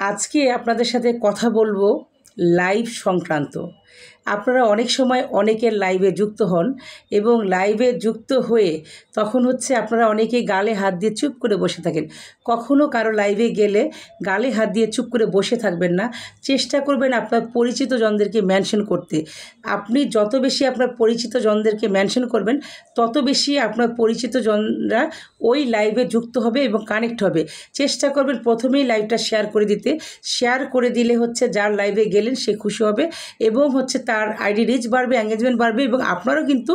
আজকে আপনাদের সাথে কথা বলবো লাইভ সংক্রান্ত। আপনারা অনেক সময় অনেকের লাইভে যুক্ত হন এবং লাইভে যুক্ত হয়ে তখন আপনারা অনেকেই গালে হাত দিয়ে চুপ করে বসে থাকেন। কখনও কারো লাইভে গেলে গালে হাত দিয়ে চুপ করে বসে থাকবেন না। চেষ্টা করবেন আপনার পরিচিত জনদেরকে মেনশন করতে। আপনি যত বেশি আপনার পরিচিত জনদেরকে মেনশন করবেন তত বেশি আপনার পরিচিত জনরা ওই লাইভে যুক্ত হবে এবং কানেক্ট হবে। চেষ্টা করবেন প্রথমেই লাইভটা শেয়ার করে দিতে। শেয়ার করে দিলে যার লাইভে গেলেন সে খুশি হবে এবং তার আইডি রিচ বাড়বে, এঙ্গেজমেন্ট বাড়বে এবং আপনারও কিন্তু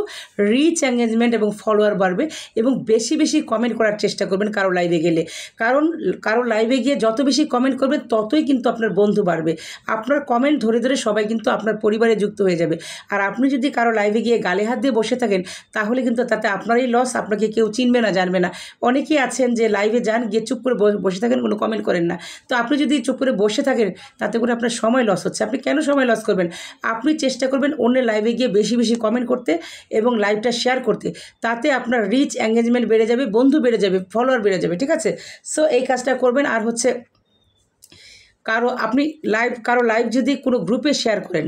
রিচ, এঙ্গেজমেন্ট এবং ফলোয়ার বাড়বে। এবং বেশি বেশি কমেন্ট করার চেষ্টা করবেন কারো লাইভে গেলে, কারণ কারো লাইভে গিয়ে যত বেশি কমেন্ট করবেন ততই কিন্তু আপনার বন্ধু বাড়বে। আপনার কমেন্ট ধরে ধরে সবাই কিন্তু আপনার পরিবারে যুক্ত হয়ে যাবে। আর আপনি যদি কারো লাইভে গিয়ে গালে হাত দিয়ে বসে থাকেন তাহলে কিন্তু তাতে আপনারই লস, আপনাকে কেউ চিনবে না, জানবে না। অনেকেই আছেন যে লাইভে যান, গিয়ে চুপ করে বসে থাকেন, কোনো কমেন্ট করেন না। তো আপনি যদি চুপ করে বসে থাকেন তাতে করে আপনার সময় লস হচ্ছে। আপনি কেন সময় লস করবেন? আপনি চেষ্টা করবেন অন্যের লাইভে গিয়ে বেশি বেশি কমেন্ট করতে এবং লাইভটা শেয়ার করতে। তাতে আপনার রিচ, এঙ্গেজমেন্ট বেড়ে যাবে, বন্ধু বেড়ে যাবে, ফলোয়ার বেড়ে যাবে। ঠিক আছে? সো এই কাজটা করবেন। আর কারো লাইভ যদি কোনো গ্রুপে শেয়ার করেন,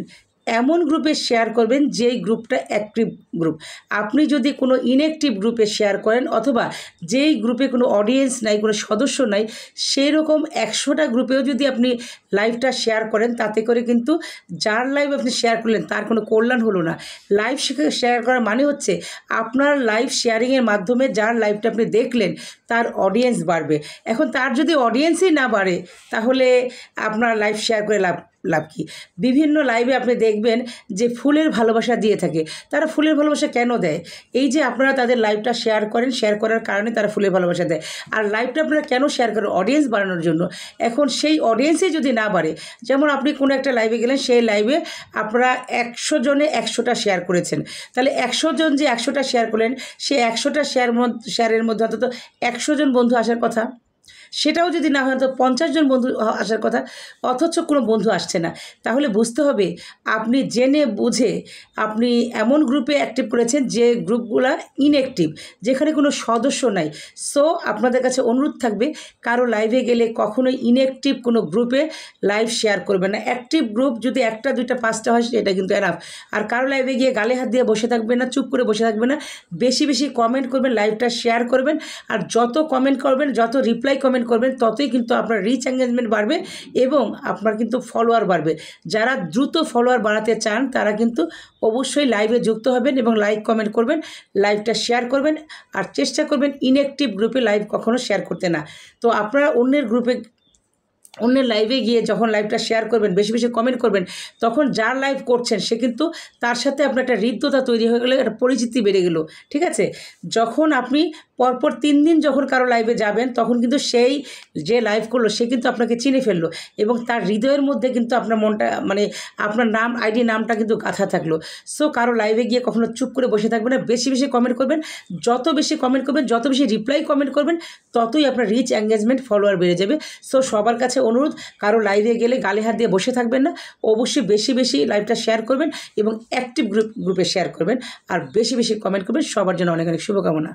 এমন গ্রুপে শেয়ার করবেন যেই গ্রুপটা অ্যাক্টিভ গ্রুপ। আপনি যদি কোনো ইনঅ্যাক্টিভ গ্রুপে শেয়ার করেন অথবা যেই গ্রুপে কোনো অডিয়েন্স নাই, কোনো সদস্য নাই, সেই রকম 100টা গ্রুপেও যদি আপনি লাইভটা শেয়ার করেন তাতে করে কিন্তু যার লাইভ আপনি শেয়ার করলেন তার কোনো কল্যাণ হলো না। লাইভ শেয়ার করার মানে আপনার লাইভ শেয়ারিংয়ের মাধ্যমে যার লাইভটা আপনি দেখলেন তার অডিয়েন্স বাড়বে। এখন তার যদি অডিয়েন্সই না বাড়ে তাহলে আপনার লাইভ শেয়ার করে লাভ কি? বিভিন্ন লাইভে আপনি দেখবেন যে ফুলের ভালোবাসা দিয়ে থাকে। তারা ফুলের ভালোবাসা কেন দেয়? এই যে আপনারা তাদের লাইভটা শেয়ার করেন, শেয়ার করার কারণে তারা ফুলের ভালোবাসা দেয়। আর লাইভটা আপনারা কেন শেয়ার করেন? অডিয়েন্স বাড়ানোর জন্য। এখন সেই অডিয়েন্সই যদি না বাড়ে, যেমন আপনি কোনো একটা লাইভে গেলেন, সেই লাইভে আপনারা 100 জনে 100টা শেয়ার করেছেন, তাহলে 100 জন যে 100টা শেয়ার করলেন, সেই 100টা শেয়ারের মধ্যে অন্তত 100 জন বন্ধু আসার কথা। সেটাও যদি না হয় তো 50 জন বন্ধু আসার কথা, অথচ কোনো বন্ধু আসছে না। তাহলে বুঝতে হবে আপনি জেনে বুঝে আপনি এমন গ্রুপে অ্যাক্টিভ করেছেন যে গ্রুপগুলা ইনঅ্যাক্টিভ, যেখানে কোনো সদস্য নাই। সো আপনাদের কাছে অনুরোধ থাকবে কারো লাইভে গেলে কখনোই ইনঅ্যাক্টিভ কোনো গ্রুপে লাইভ শেয়ার করবেন না। অ্যাক্টিভ গ্রুপ যদি 1টা 2টা 5টা হয় সেটা কিন্তু এনাফ। আর কারো লাইভে গিয়ে গালে হাত দিয়ে বসে থাকবেন না, চুপ করে বসে থাকবেন না। বেশি বেশি কমেন্ট করবেন, লাইভটা শেয়ার করবেন। আর যত কমেন্ট করবেন, যত রিপ্লাই কমেন্ট করবেন ততই কিন্তু আপনার রিচ, এঙ্গেজমেন্ট বাড়বে এবং আপনার কিন্তু ফলোয়ার বাড়বে। যারা দ্রুত ফলোয়ার বাড়াতে চান তারা কিন্তু অবশ্যই লাইভে যুক্ত হবেন এবং লাইক কমেন্ট করবেন, লাইভটা শেয়ার করবেন। আর চেষ্টা করবেন ইনঅ্যাক্টিভ গ্রুপে লাইভ কখনো শেয়ার করতে না। তো আপনারা অন্যের লাইভে গিয়ে যখন লাইভটা শেয়ার করবেন, বেশি বেশি কমেন্ট করবেন, তখন যার লাইভ করছেন সে কিন্তু তার সাথে আপনার একটা হৃদ্যতা তৈরি হয়ে গেলে, একটা পরিচিতি বেড়ে গেল। ঠিক আছে? যখন আপনি পরপর 3 দিন যখন কারো লাইভে যাবেন তখন কিন্তু সেই যে লাইভ করলো সে কিন্তু আপনাকে চিনে ফেললো এবং তার হৃদয়ের মধ্যে কিন্তু আপনার মনটা, আপনার নাম, আইডি নামটা কিন্তু গাঁথা থাকলো। সো কারো লাইভে গিয়ে কখনো চুপ করে বসে থাকবেন না, বেশি বেশি কমেন্ট করবেন। যত বেশি কমেন্ট করবেন, যত বেশি রিপ্লাই কমেন্ট করবেন ততই আপনার রিচ, এঙ্গেজমেন্ট, ফলোয়ার বেড়ে যাবে। সো সবার কাছে অনুরোধ, কারো লাইভে গেলে গালে হাত দিয়ে বসে থাকবেন না। অবশ্যই বেশি বেশি লাইভটা শেয়ার করবেন এবং অ্যাক্টিভ গ্রুপে শেয়ার করবেন আর বেশি বেশি কমেন্ট করবেন। সবার জন্য অনেক অনেক শুভকামনা।